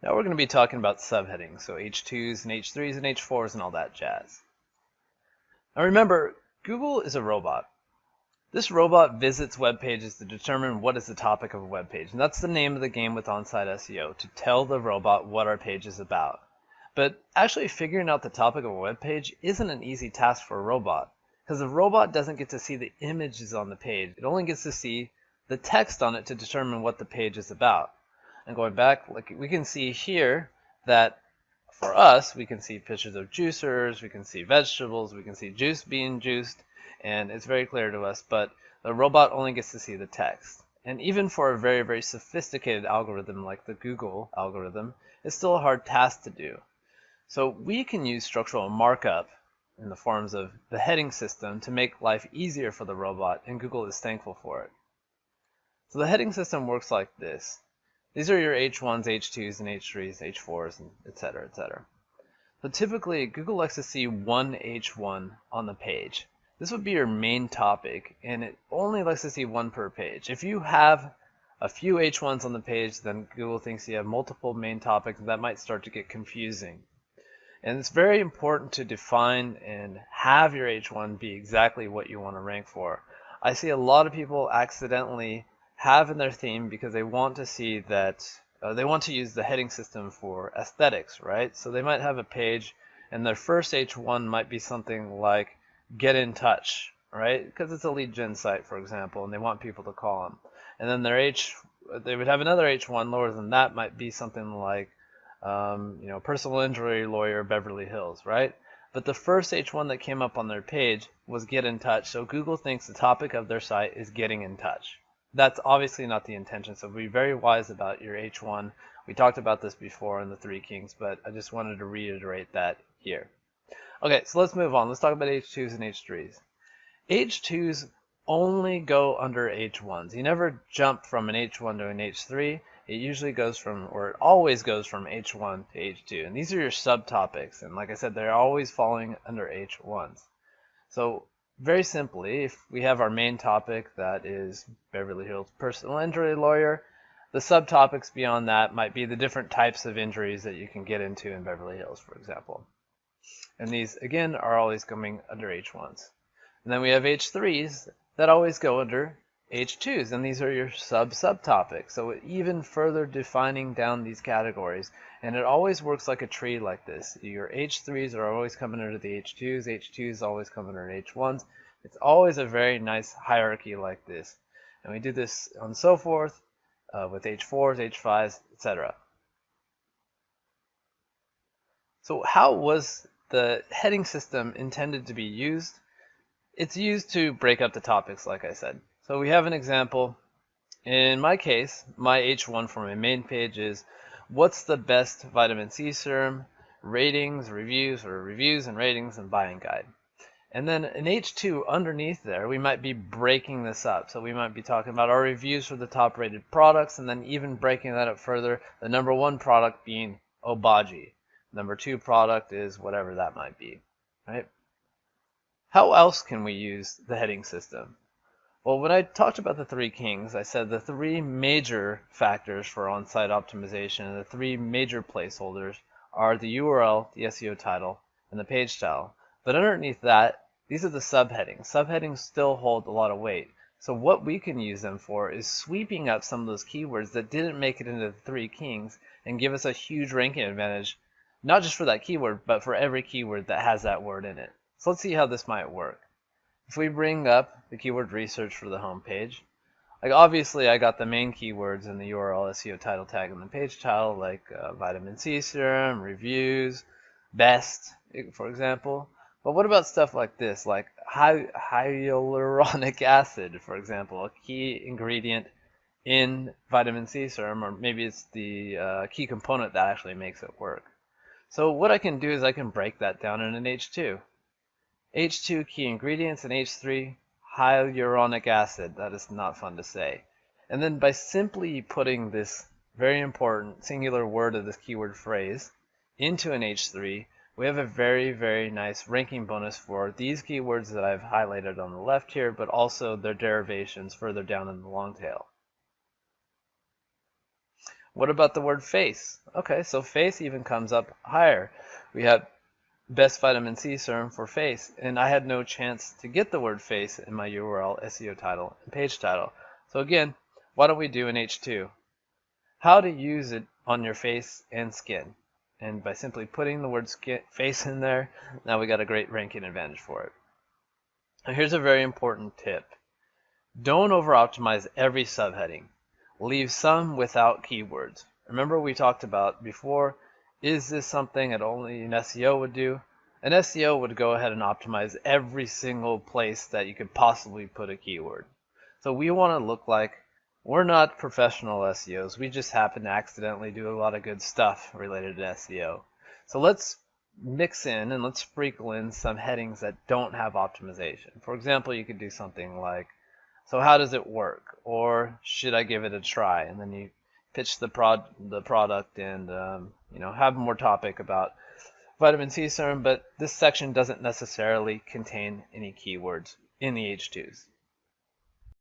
Now we're going to be talking about subheadings, so H2s and H3s and H4s and all that jazz. Now remember, Google is a robot. This robot visits web pages to determine what is the topic of a web page, and that's the name of the game with on-site SEO, to tell the robot what our page is about. But actually figuring out the topic of a web page isn't an easy task for a robot, because the robot doesn't get to see the images on the page. It only gets to see the text on it to determine what the page is about. And going back, like we can see here that for us, we can see pictures of juicers, we can see vegetables, we can see juice being juiced, and it's very clear to us, but the robot only gets to see the text. And even for a very, very sophisticated algorithm like the Google algorithm, it's still a hard task to do. So we can use structural markup in the forms of the heading system to make life easier for the robot, and Google is thankful for it. So the heading system works like this. These are your H1s, H2s, and H3s, H4s, and etc., etc. So typically, Google likes to see one H1 on the page. This would be your main topic, and it only likes to see one per page. If you have a few H1s on the page, then Google thinks you have multiple main topics, and that might start to get confusing. And it's very important to define and have your H1 be exactly what you want to rank for. I see a lot of people accidentally have in their theme because they want to see that they want to use the heading system for aesthetics, right? So they might have a page and their first H1 might be something like get in touch, right? Because it's a lead gen site, for example, and they want people to call them. And then they would have another H1 lower than that, might be something like personal injury lawyer Beverly Hills, right? But the first H1 that came up on their page was get in touch. So Google thinks the topic of their site is getting in touch. That's obviously not the intention, so be very wise about your H1. We talked about this before in the Three Kings, but I just wanted to reiterate that here. Okay, so let's move on. Let's talk about H2s and H3s. H2s only go under H1s. You never jump from an H1 to an H3. It usually goes from, or it always goes from H1 to H2. And these are your subtopics. And like I said, they're always falling under H1s. So very simply, if we have our main topic that is Beverly Hills personal injury lawyer, the subtopics beyond that might be the different types of injuries that you can get into in Beverly Hills, for example. And these, again, are always coming under H1s. And then we have H3s that always go under H2s, and these are your subtopics. So even further defining down these categories, and it always works like a tree like this. Your H3s are always coming under the H2s, H2s always come under H1s. It's always a very nice hierarchy like this. And we do this and so forth with H4s, H5s, etc. So how was the heading system intended to be used? It's used to break up the topics, like I said. So we have an example. In my case, my H1 for my main page is what's the best vitamin C serum, ratings, reviews, or reviews and ratings and buying guide. And then in H2 underneath there, we might be breaking this up. So we might be talking about our reviews for the top rated products, and then even breaking that up further, the number one product being Obagi. Number two product is whatever that might be, right? How else can we use the heading system? Well, when I talked about the Three Kings, I said the three major factors for on-site optimization and the three major placeholders are the URL, the SEO title, and the page title. But underneath that, these are the subheadings. Subheadings still hold a lot of weight. So what we can use them for is sweeping up some of those keywords that didn't make it into the Three Kings and give us a huge ranking advantage, not just for that keyword, but for every keyword that has that word in it. So let's see how this might work. If we bring up the keyword research for the home page, like obviously I got the main keywords in the URL, SEO title tag, and the page title, like vitamin C serum, reviews, best, for example. But what about stuff like this, like hyaluronic acid, for example, a key ingredient in vitamin C serum, or maybe it's the key component that actually makes it work. So what I can do is I can break that down in an H2. H2 key ingredients, and H3 hyaluronic acid. That is not fun to say. And then by simply putting this very important singular word of this keyword phrase into an H3, we have a very, very nice ranking bonus for these keywords that I've highlighted on the left here, but also their derivations further down in the long tail. What about the word face? Okay, so face even comes up higher. We have best vitamin C serum for face, and I had no chance to get the word face in my URL, SEO title, and page title. So again, why don't we do an H2? How to use it on your face and skin. And by simply putting the word face in there, now we got a great ranking advantage for it. Now here's a very important tip. Don't over-optimize every subheading. Leave some without keywords. Remember we talked about before, is this something that only an SEO would do? An SEO would go ahead and optimize every single place that you could possibly put a keyword. So we want to look like we're not professional SEOs. We just happen to accidentally do a lot of good stuff related to SEO. So let's mix in and let's sprinkle in some headings that don't have optimization. For example, you could do something like, so how does it work? Or should I give it a try? And then you pitch the product and have more topic about vitamin C serum, but this section doesn't necessarily contain any keywords in the H2s.